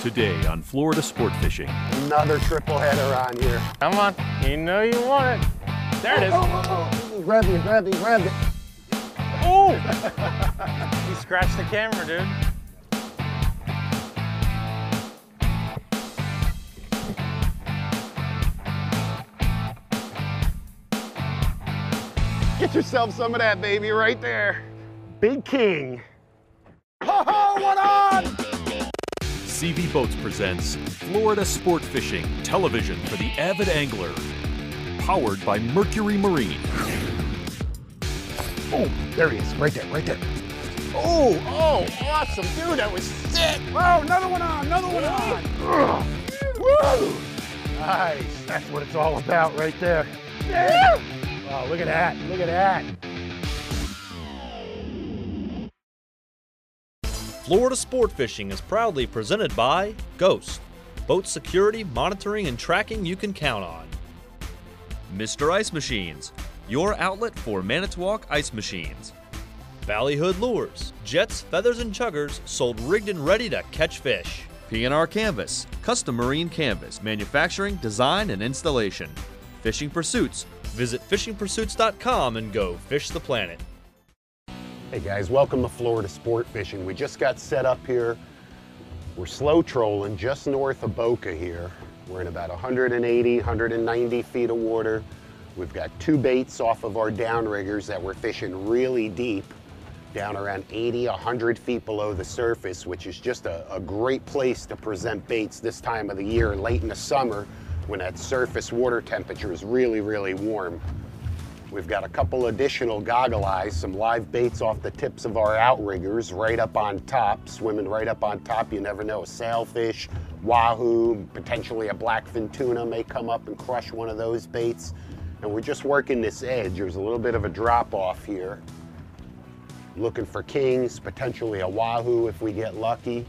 Today on Florida Sport Fishing. Another triple header on here. Come on, you know you want it. There it is. Grab it. Oh! You scratched the camera, dude. Get yourself some of that, baby, right there. Big king. Ho ho, what on? CV Boats presents Florida Sport Fishing, television for the avid angler. Powered by Mercury Marine. Oh, there he is, right there. Oh, awesome, dude, that was sick. Oh, another one on. Woo! Nice, that's what it's all about right there. Yeah. Oh, look at that. Florida Sport Fishing is proudly presented by Ghost, boat security, monitoring, and tracking you can count on. Mr. Ice Machines, your outlet for Manitowoc ice machines. Ballyhood Lures, jets, feathers, and chuggers sold rigged and ready to catch fish. P&R Canvas, custom marine canvas, manufacturing, design, and installation. Fishing Pursuits, visit fishingpursuits.com and go fish the planet. Hey guys, welcome to Florida Sport Fishing. We just got set up here. We're slow trolling just north of Boca here. We're in about 180, 190 feet of water. We've got two baits off of our downriggers that we're fishing really deep, down around 80, 100 feet below the surface, which is just a great place to present baits this time of the year, late in the summer, when that surface water temperature is really, really warm. We've got a couple additional goggle eyes, some live baits off the tips of our outriggers, right up on top, swimming right up on top. You never know, a sailfish, wahoo, potentially a blackfin tuna may come up and crush one of those baits. And we're just working this edge. There's a little bit of a drop off here. Looking for kings, potentially a wahoo if we get lucky.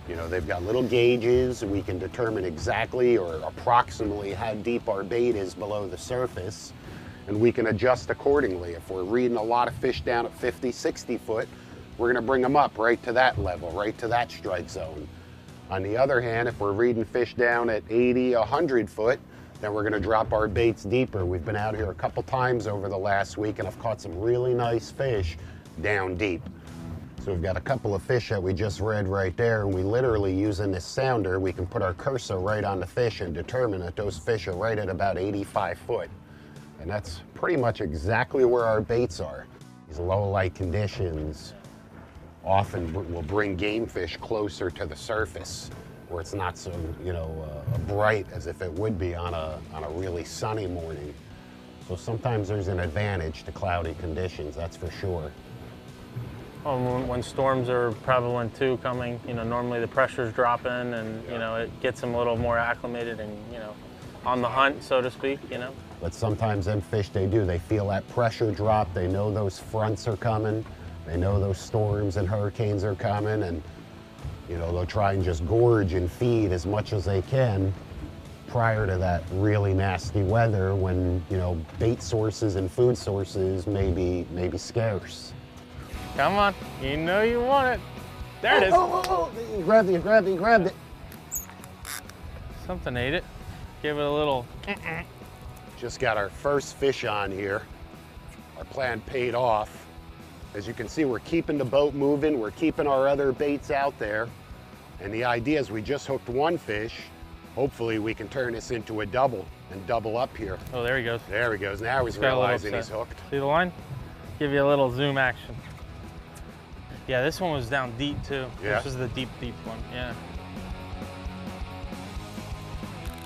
You know, they've got little gauges. We can determine exactly or approximately how deep our bait is below the surface. And we can adjust accordingly. If we're reading a lot of fish down at 50, 60 foot, we're gonna bring them up right to that level, right to that strike zone. On the other hand, if we're reading fish down at 80, 100 foot, then we're gonna drop our baits deeper. We've been out here a couple times over the last week and I've caught some really nice fish down deep. So we've got a couple of fish that we just read right there, and we literally, using this sounder, we can put our cursor right on the fish and determine that those fish are right at about 85 foot. And that's pretty much exactly where our baits are. These low light conditions often will bring game fish closer to the surface, where it's not so, bright as if it would be on a really sunny morning. So sometimes there's an advantage to cloudy conditions, that's for sure. When storms are prevalent too coming, normally the pressure's dropping and, it gets them a little more acclimated and, on the hunt, so to speak, But sometimes them fish, they feel that pressure drop. They know those fronts are coming. They know those storms and hurricanes are coming, and, they'll try and just gorge and feed as much as they can prior to that really nasty weather when, bait sources and food sources may be scarce. Come on, you know you want it. There it is. You grabbed it. Something ate it. Give it a little. Just got our first fish on here. Our plan paid off. As you can see, we're keeping the boat moving. We're keeping our other baits out there. And the idea is we just hooked one fish. Hopefully we can turn this into a double and double up here. Oh, there he goes. There he goes. Now he's realizing he's hooked. See the line? Give you a little zoom action. Yeah, this one was down deep too. Yeah. This is the deep one, yeah.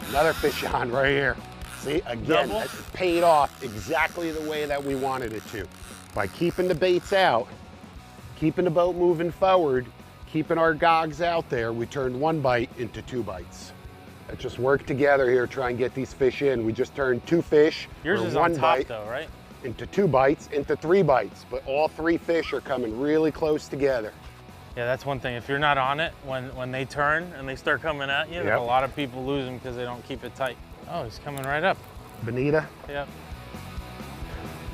Another fish on right here. See, again, that paid off exactly the way that we wanted it to. By keeping the baits out, keeping the boat moving forward, keeping our gogs out there, we turned one bite into two bites. Let's just work together here, try and get these fish in. We just turned two fish. Yours is one on top bite, though, right? into two bites, into three bites, but all three fish are coming really close together. Yeah, that's one thing. If you're not on it, when they turn and they start coming at you, a lot of people lose them because they don't keep it tight. Oh, he's coming right up. Bonita? Yep.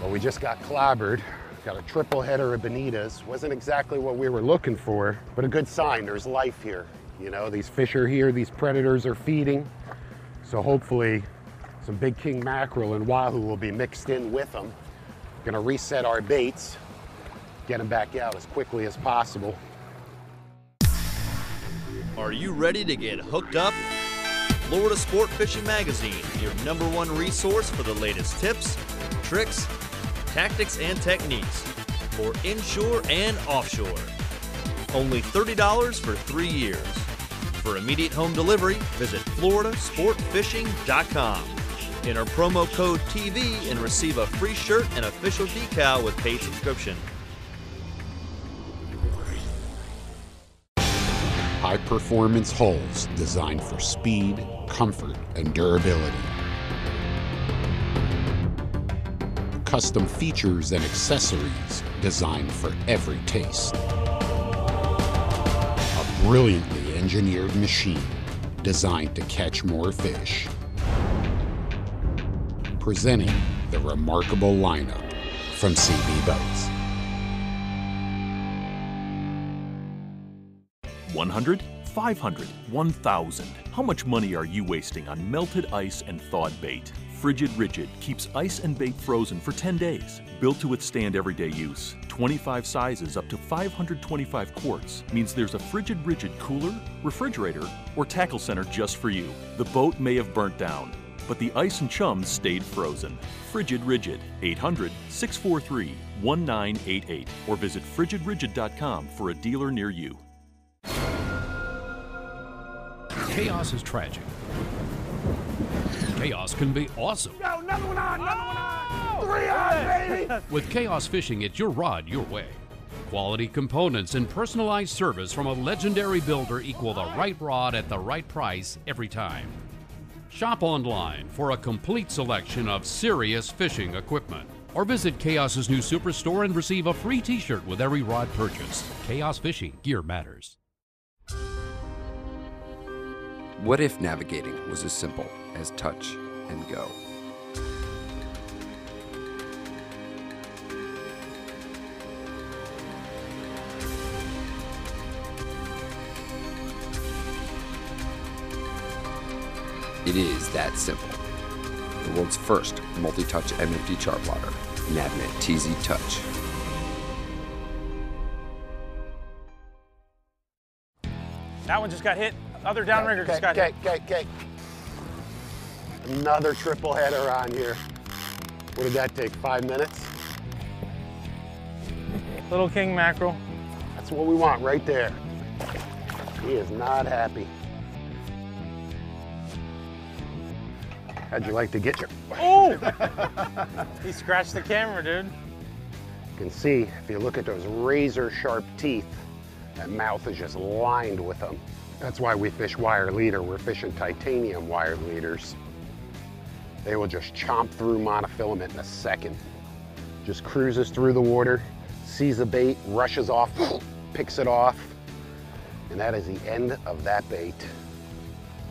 Well, we just got clobbered. Got a triple header of bonitas. Wasn't exactly what we were looking for, but a good sign. There's life here. You know, these fish are here, these predators are feeding. So hopefully some big king mackerel and wahoo will be mixed in with them. Gonna reset our baits, get them back out as quickly as possible. Are you ready to get hooked up? Florida Sport Fishing Magazine, your #1 resource for the latest tips, tricks, tactics, and techniques for inshore and offshore. Only $30 for 3 years. For immediate home delivery, visit floridasportfishing.com. Enter promo code TV and receive a free shirt and official decal with paid subscription. High-performance hulls designed for speed, comfort, and durability. Custom features and accessories designed for every taste. A brilliantly engineered machine designed to catch more fish. Presenting the remarkable lineup from CB Boats. 100, 500, 1,000. How much money are you wasting on melted ice and thawed bait? Frigid Rigid keeps ice and bait frozen for 10 days. Built to withstand everyday use. 25 sizes up to 525 quarts means there's a Frigid Rigid cooler, refrigerator, or tackle center just for you. The boat may have burnt down, but the ice and chums stayed frozen. Frigid Rigid, 800-643-1988, or visit frigidrigid.com for a dealer near you. Chaos is tragic. Chaos can be awesome. Yo, another one on, another one on! 3 on, baby! With Chaos Fishing, it's your rod, your way. Quality components and personalized service from a legendary builder equal the right rod at the right price every time. Shop online for a complete selection of serious fishing equipment. Or visit Chaos's new superstore and receive a free t-shirt with every rod purchase. Chaos Fishing, gear matters. What if navigating was as simple as touch and go? It is that simple. The world's first multi-touch MFD chart plotter, Navnet TZ Touch. That one just got hit. Other downrigger just got hit. Okay. Another triple header on here. What did that take, 5 minutes? Little king mackerel. That's what we want right there. He is not happy. How'd you like to get your... Oh! He scratched the camera, dude. You can see, if you look at those razor sharp teeth, that mouth is just lined with them. That's why we fish wire leader. We're fishing titanium wire leaders. They will just chomp through monofilament in a second. Just cruises through the water, sees a bait, rushes off, picks it off, and that is the end of that bait.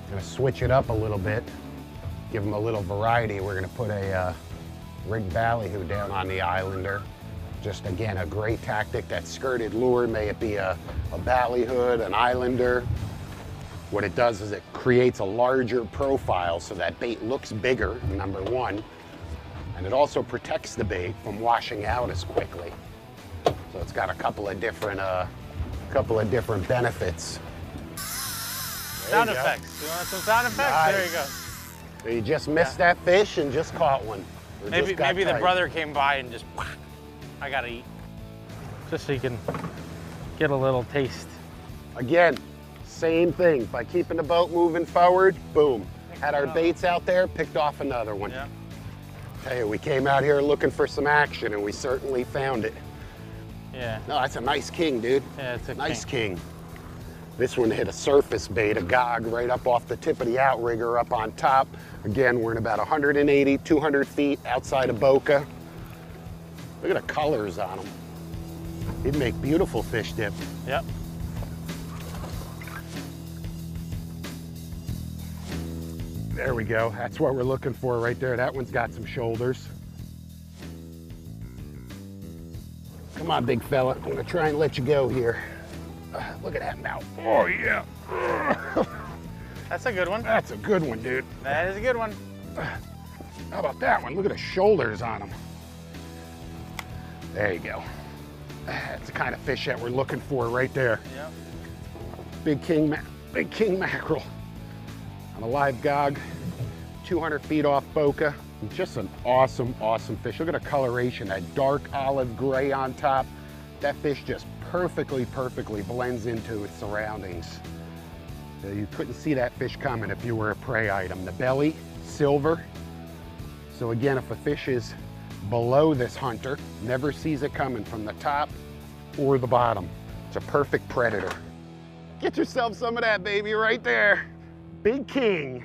I'm gonna switch it up a little bit, give them a little variety. We're gonna put a rigged ballyhoo down on the Islander. Just again, a great tactic, that skirted lure, may it be a ballyhood, an Islander. What it does is it creates a larger profile so that bait looks bigger, number one, and it also protects the bait from washing out as quickly. So it's got a couple of different benefits. Sound effects. You want some sound effects? Nice. There you go. So you just missed that fish and just caught one. Or Maybe just got the tight. brother came by and just, I gotta eat. Just so you can get a little taste. Again, same thing. By keeping the boat moving forward, boom. Had our baits out there, picked off another one. Yeah. Tell you, we came out here looking for some action and we certainly found it. Yeah. No, that's a nice king, dude. Yeah, it's a nice king. This one hit a surface bait, a gog, right up off the tip of the outrigger up on top. Again, we're in about 180, 200 feet outside of Boca. Look at the colors on them. He'd make beautiful fish dip. Yep. There we go. That's what we're looking for right there. That one's got some shoulders. Come on, big fella. I'm gonna try and let you go here. Look at that mouth. Oh, yeah. That's a good one. That's a good one, dude. That is a good one. How about that one? Look at the shoulders on him. There you go. That's the kind of fish that we're looking for right there. Yep. Big king mackerel on a live gog, 200 feet off Boca. Just an awesome, awesome fish. Look at the coloration, that dark olive gray on top. That fish just perfectly blends into its surroundings. You couldn't see that fish coming if you were a prey item. The belly, silver. So again, if a fish is below this hunter, never sees it coming from the top or the bottom. It's a perfect predator. Get yourself some of that, baby, right there. Big king.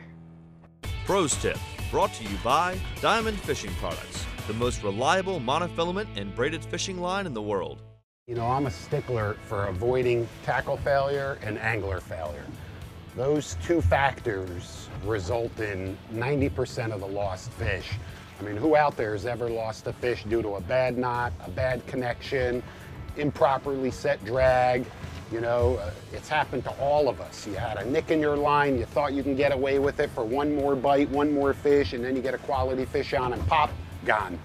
Pros Tip, brought to you by Diamond Fishing Products, the most reliable monofilament and braided fishing line in the world. You know, I'm a stickler for avoiding tackle failure and angler failure. Those two factors result in 90% of the lost fish. I mean, who out there has ever lost a fish due to a bad knot, a bad connection, improperly set drag? You know, it's happened to all of us. You had a nick in your line, you thought you can get away with it for one more bite, one more fish, and then you get a quality fish on and pop, gone.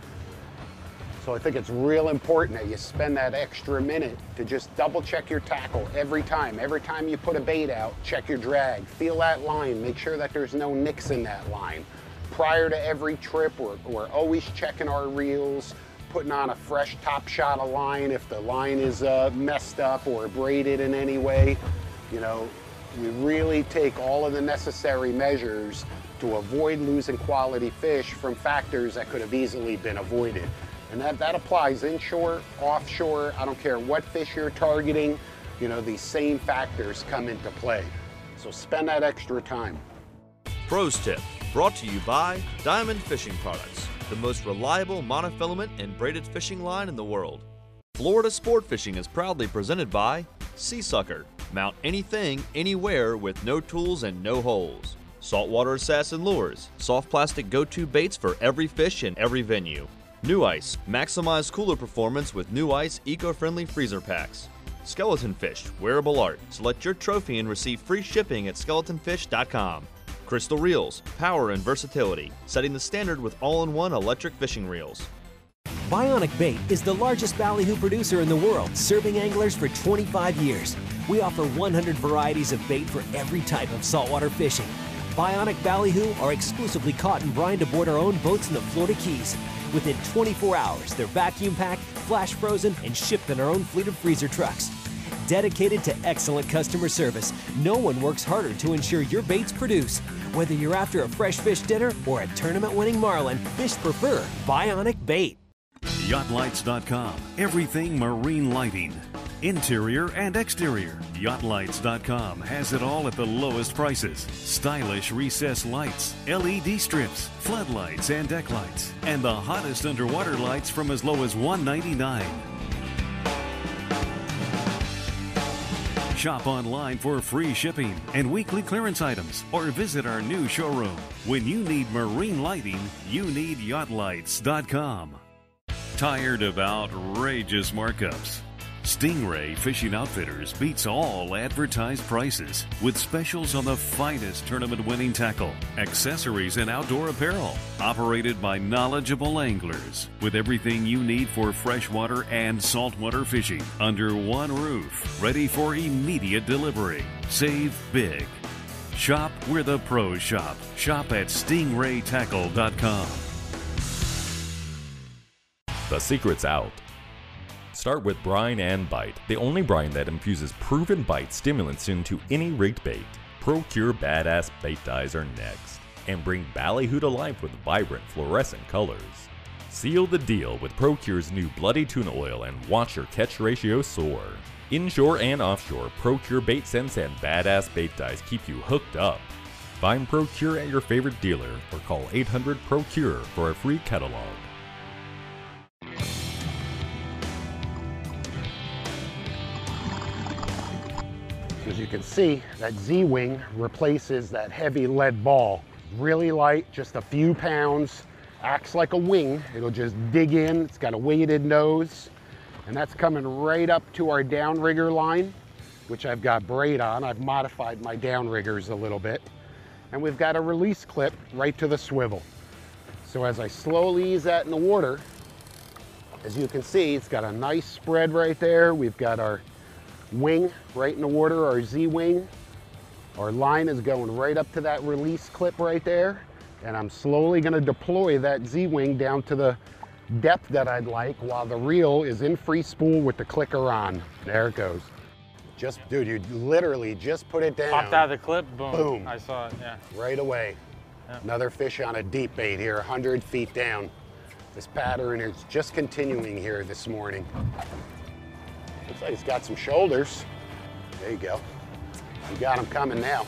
So I think it's real important that you spend that extra minute to just double check your tackle every time. Every time you put a bait out, check your drag, feel that line, make sure that there's no nicks in that line. Prior to every trip, we're always checking our reels, putting on a fresh top shot of line if the line is messed up or braided in any way. You know, we really take all of the necessary measures to avoid losing quality fish from factors that could have easily been avoided. And that applies inshore, offshore, I don't care what fish you're targeting, you know, these same factors come into play. So spend that extra time. Pros Tip, brought to you by Diamond Fishing Products, the most reliable monofilament and braided fishing line in the world. Florida Sport Fishing is proudly presented by Sea Sucker. Mount anything, anywhere with no tools and no holes. Saltwater Assassin Lures, soft plastic go-to baits for every fish in every venue. New Ice, maximize cooler performance with New Ice eco-friendly freezer packs. Skeleton Fish, wearable art. Select your trophy and receive free shipping at skeletonfish.com. Crystal Reels, power and versatility, setting the standard with all-in-one electric fishing reels. Bionic Bait is the largest ballyhoo producer in the world, serving anglers for 25 years. We offer 100 varieties of bait for every type of saltwater fishing. Bionic ballyhoo are exclusively caught and brined aboard our own boats in the Florida Keys. Within 24 hours, they're vacuum packed, flash frozen, and shipped in our own fleet of freezer trucks. Dedicated to excellent customer service, no one works harder to ensure your baits produce. Whether you're after a fresh fish dinner or a tournament-winning marlin, fish prefer Bionic Bait. Yachtlights.com. Everything marine lighting. Interior and exterior. Yachtlights.com has it all at the lowest prices. Stylish recessed lights, LED strips, floodlights and deck lights, and the hottest underwater lights from as low as $199. Shop online for free shipping and weekly clearance items, or visit our new showroom. When you need marine lighting, you need Yachtlights.com. Tired of outrageous markups? Stingray Fishing Outfitters beats all advertised prices with specials on the finest tournament-winning tackle, accessories, and outdoor apparel. Operated by knowledgeable anglers with everything you need for freshwater and saltwater fishing under one roof, ready for immediate delivery. Save big. Shop where the pros shop. Shop at stingraytackle.com. The secret's out. Start with brine and bite, the only brine that infuses proven bite stimulants into any rigged bait. Procure badass bait dyes are next, and bring ballyhoo to life with vibrant fluorescent colors. Seal the deal with Procure's new Bloody Tuna Oil and watch your catch ratio soar. Inshore and offshore, Procure bait scents and badass bait dyes keep you hooked up. Find Procure at your favorite dealer or call 800-PROCURE for a free catalog. As you can see, that Z-wing replaces that heavy lead ball. Really light, just a few pounds, acts like a wing. It'll just dig in, it's got a weighted nose, and that's coming right up to our downrigger line. which I've got braid on. I've modified my downriggers a little bit. And we've got a release clip right to the swivel. So as I slowly ease that in the water, as you can see, it's got a nice spread right there. We've got our wing right in the water, our Z-wing. Our line is going right up to that release clip right there. And I'm slowly gonna deploy that Z-wing down to the depth that I'd like while the reel is in free spool with the clicker on. There it goes. Just, dude, you literally just put it down. Popped out of the clip, boom. Boom. I saw it, yeah. Right away. Yeah. Another fish on a deep bait here, 100 feet down. This pattern is just continuing here this morning. Looks like it's got some shoulders. There you go. You got them coming now.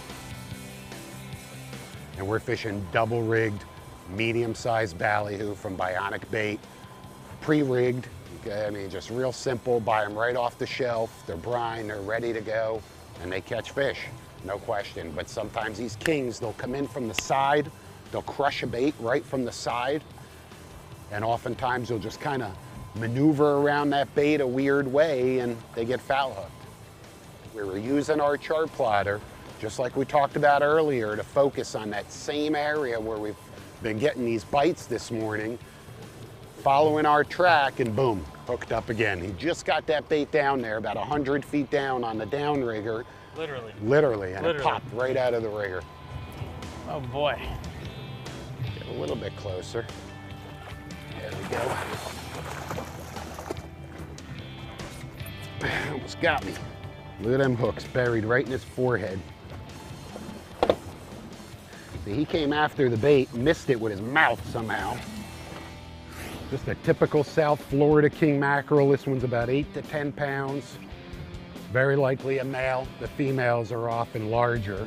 And we're fishing double-rigged, medium-sized ballyhoo from Bionic Bait, pre-rigged. Okay, I mean, just real simple, buy them right off the shelf. They're brine, they're ready to go, and they catch fish, no question. But sometimes these kings, they'll come in from the side, they'll crush a bait right from the side, and oftentimes you'll just kind of maneuver around that bait a weird way and they get foul hooked. We were using our chart plotter, just like we talked about earlier, to focus on that same area where we've been getting these bites this morning, following our track, and boom, hooked up again. He just got that bait down there, about 100 feet down on the downrigger. Literally. Literally, and it popped right out of the rigger. Oh boy. Get a little bit closer. There we go. Almost got me. Look at them hooks buried right in his forehead. See, he came after the bait, missed it with his mouth somehow. Just a typical South Florida king mackerel. This one's about 8 to 10 pounds. Very likely a male. The females are often larger.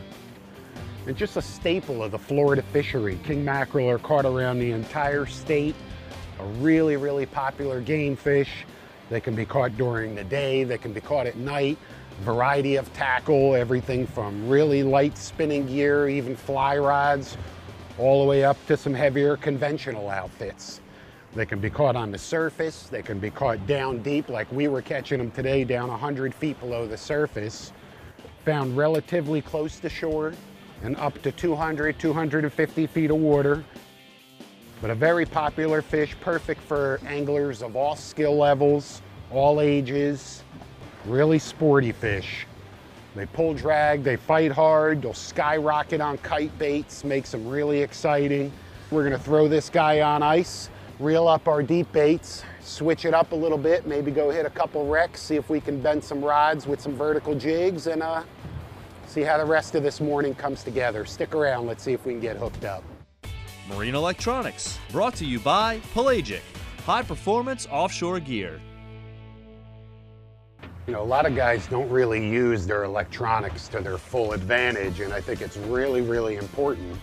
And just a staple of the Florida fishery. King mackerel are caught around the entire state. A really, really popular game fish. They can be caught during the day. They can be caught at night. Variety of tackle, everything from really light spinning gear, even fly rods, all the way up to some heavier conventional outfits. They can be caught on the surface. They can be caught down deep, like we were catching them today, down 100 feet below the surface. Found relatively close to shore and up to 200, 250 feet of water. But a very popular fish, perfect for anglers of all skill levels, all ages. Really sporty fish. They pull drag, they fight hard, they'll skyrocket on kite baits, makes them really exciting. We're gonna throw this guy on ice, reel up our deep baits, switch it up a little bit, maybe go hit a couple wrecks, see if we can bend some rods with some vertical jigs, and see how the rest of this morning comes together. Stick around, let's see if we can get hooked up. Marine Electronics, brought to you by Pelagic, high-performance offshore gear. You know, a lot of guys don't really use their electronics to their full advantage, and I think it's really, really important,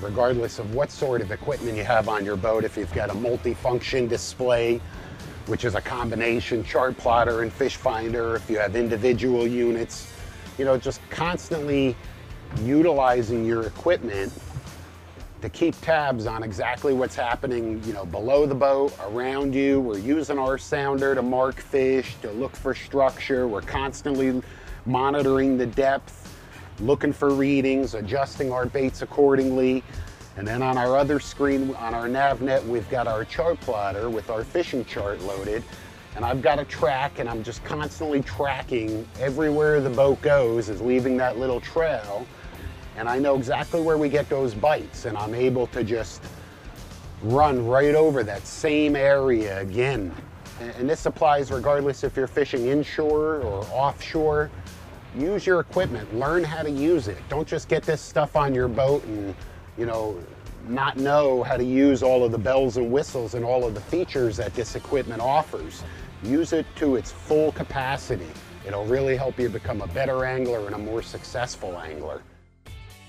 regardless of what sort of equipment you have on your boat. If you've got a multi-function display, which is a combination chart plotter and fish finder, if you have individual units, you know, just constantly utilizing your equipment to keep tabs on exactly what's happening, you know, below the boat, around you. We're using our sounder to mark fish, to look for structure. We're constantly monitoring the depth, looking for readings, adjusting our baits accordingly. And then on our other screen, on our NavNet, we've got our chart plotter with our fishing chart loaded. And I've got a track, and I'm just constantly tracking everywhere the boat goes, is leaving that little trail. And I know exactly where we get those bites, and I'm able to just run right over that same area again. And this applies regardless if you're fishing inshore or offshore. Use your equipment, learn how to use it. Don't just get this stuff on your boat and, you know, not know how to use all of the bells and whistles and all of the features that this equipment offers. Use it to its full capacity. It'll really help you become a better angler and a more successful angler.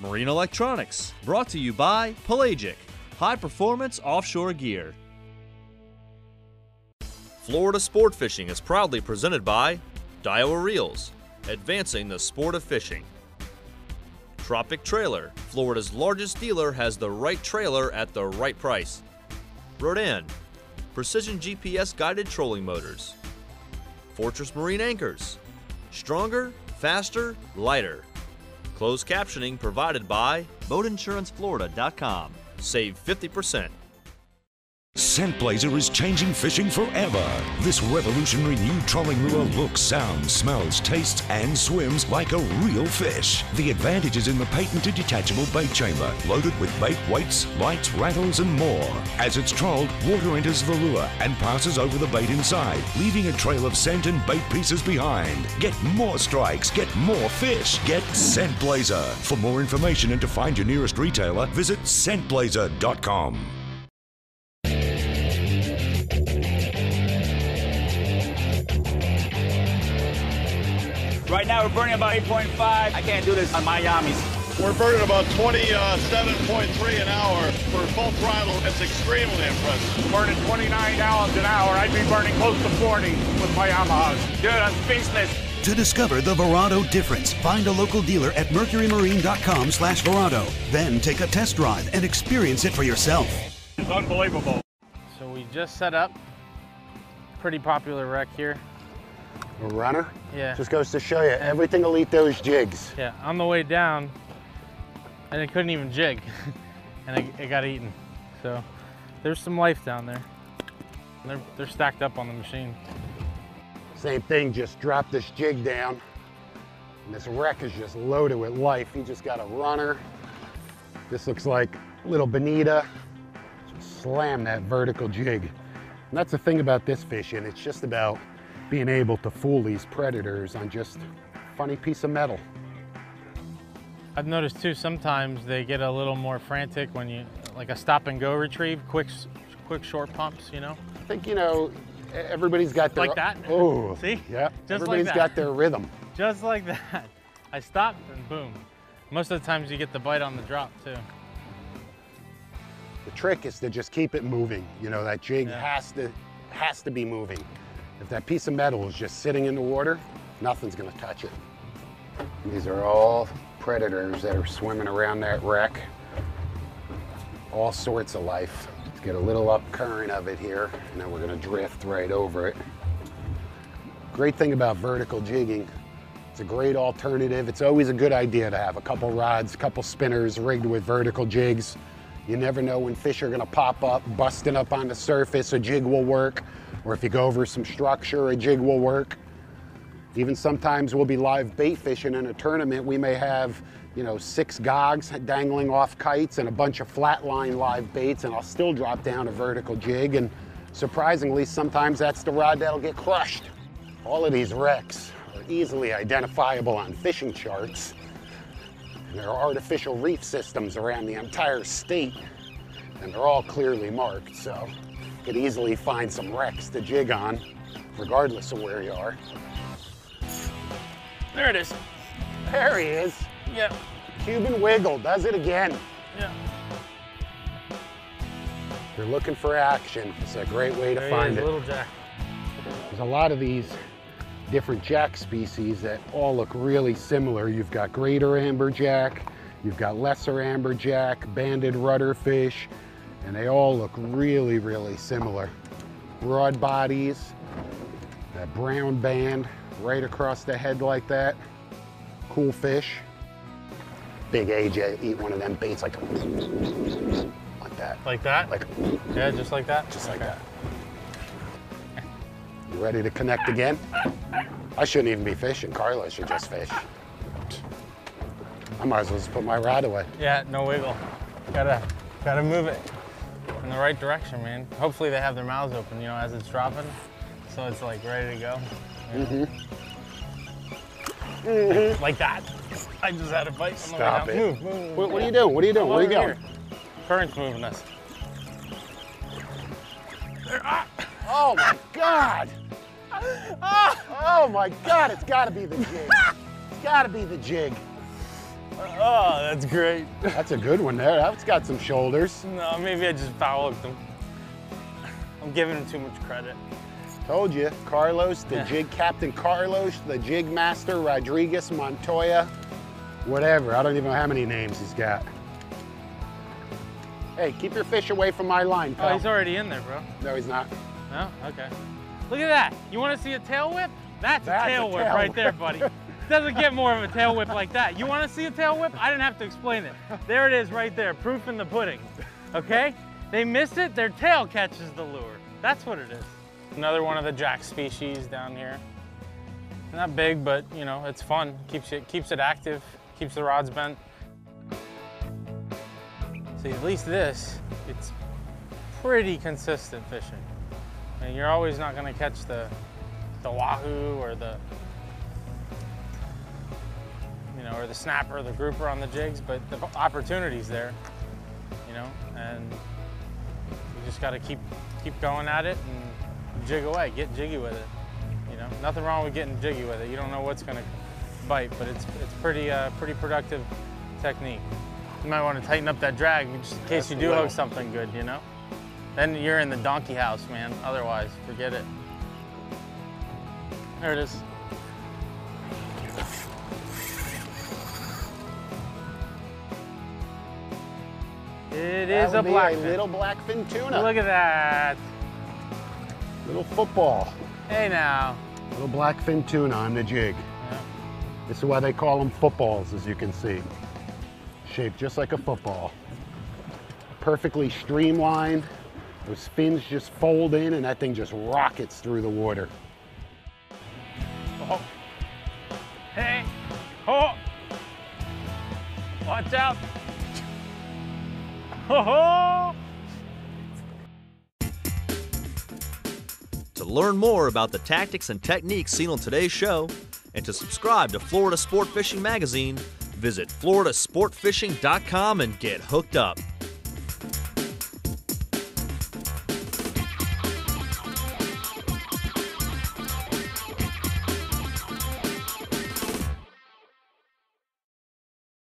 Marine Electronics, brought to you by Pelagic, high-performance offshore gear. Florida Sport Fishing is proudly presented by Daiwa Reels, advancing the sport of fishing. Tropic Trailer, Florida's largest dealer, has the right trailer at the right price. Rodan, precision GPS guided trolling motors. Fortress Marine Anchors, stronger, faster, lighter. Closed captioning provided by BoatInsuranceFlorida.com. Save 50%. Scent Blazer is changing fishing forever. This revolutionary new trolling lure looks, sounds, smells, tastes, and swims like a real fish. The advantage is in the patented detachable bait chamber, loaded with bait weights, lights, rattles, and more. As it's trolled, water enters the lure and passes over the bait inside, leaving a trail of scent and bait pieces behind. Get more strikes, get more fish. Get Scent Blazer. For more information and to find your nearest retailer, visit scentblazer.com. Right now we're burning about 8.5. I can't do this on my Yamis. We're burning about 27.3 an hour. For full throttle, that's extremely impressive. Burning 29 gallons an hour. I'd be burning close to 40 with my Yamahas. Dude, I'm speechless. To discover the Verado difference, find a local dealer at mercurymarine.com/Verado. Then take a test drive and experience it for yourself. It's unbelievable. So we just set up. Pretty popular wreck here. A runner? Yeah. Just goes to show you, everything will eat those jigs. Yeah, on the way down, and it couldn't even jig, and it got eaten. So there's some life down there. They're stacked up on the machine. Same thing, just drop this jig down, and this wreck is just loaded with life. You just got a runner. This looks like little bonita. Just slam that vertical jig. And that's the thing about this fishing, it's just about being able to fool these predators on just a funny piece of metal. I've noticed too, sometimes they get a little more frantic when you, like a stop and go retrieve, quick short pumps, you know? I think, you know, everybody's got their... Like that? Oh, see? Yeah, Just everybody's like that. got their rhythm. Just like that. I stopped and boom. Most of the times you get the bite on the drop too. The trick is to just keep it moving. You know, that jig has to be moving. If that piece of metal is just sitting in the water, nothing's gonna touch it. These are all predators that are swimming around that wreck. All sorts of life. Let's get a little up current of it here, and then we're gonna drift right over it. Great thing about vertical jigging, it's a great alternative. It's always a good idea to have a couple rods, a couple spinners rigged with vertical jigs. You never know when fish are gonna pop up, busting up on the surface, a jig will work. Or if you go over some structure, a jig will work. Even sometimes we'll be live bait fishing in a tournament. We may have, you know, 6 gogs dangling off kites and a bunch of flatline live baits, and I'll still drop down a vertical jig. And surprisingly, sometimes that's the rod that'll get crushed. All of these wrecks are easily identifiable on fishing charts. And there are artificial reef systems around the entire state, and they're all clearly marked. So you could easily find some wrecks to jig on, regardless of where you are. There it is. There he is. Yeah. Cuban wiggle, does it again. Yeah. If you're looking for action, it's a great way to find it. Little jack. There's a lot of these different jack species that all look really similar. You've got greater amberjack, you've got lesser amberjack, banded rudderfish, and they all look really, really similar. Broad bodies, that brown band right across the head like that. Cool fish. Big AJ eat one of them baits like that. Like that? Like, yeah, just like that? Just like that. You ready to connect again? I shouldn't even be fishing. Carlos should just fish. I might as well just put my rod away. Yeah, no wiggle. Gotta move it in the right direction, man. Hopefully they have their mouths open, you know, as it's dropping. So it's like ready to go. Like that. I just had a bite on the way down. Stop it. Move. What are you doing? What are you doing? Where are you going? Current's moving us. Oh my God! Oh my God, it's gotta be the jig. It's gotta be the jig. Oh, that's great. That's a good one there. That's got some shoulders. No, maybe I just foul hooked him. I'm giving him too much credit. Told you, Carlos, the jig captain Carlos, the jig master Rodriguez Montoya, whatever. I don't even know how many names he's got. Hey, keep your fish away from my line, pal. Oh, he's already in there, bro. No, he's not. No? Okay. Look at that. You want to see a tail whip? That's a tail whip right there, buddy. Doesn't get more of a tail whip like that. You want to see a tail whip? I didn't have to explain it. There it is right there, proof in the pudding. Okay? They miss it, their tail catches the lure. That's what it is. Another one of the jack species down here. Not big, but you know, it's fun. Keeps it active, keeps the rods bent. See, at least this, it's pretty consistent fishing. I mean, you're always not gonna catch the wahoo or the, you know, or the snapper or the grouper on the jigs, but the opportunity's there, you know, and you just gotta keep going at it and jig away, get jiggy with it. You know, nothing wrong with getting jiggy with it. You don't know what's gonna bite, but it's pretty productive technique. You might want to tighten up that drag just in case you do hook something good, you know? Then you're in the donkey house, man. Otherwise, forget it. There it is. It is a blackfin. Little blackfin tuna. Look at that. Little football. Hey now. Little blackfin tuna on the jig. Yeah. This is why they call them footballs, as you can see. Shaped just like a football. Perfectly streamlined. Those fins just fold in and that thing just rockets through the water. Oh. Hey. Oh. Watch out. Oh. To learn more about the tactics and techniques seen on today's show, and to subscribe to Florida Sport Fishing Magazine, visit floridasportfishing.com and get hooked up.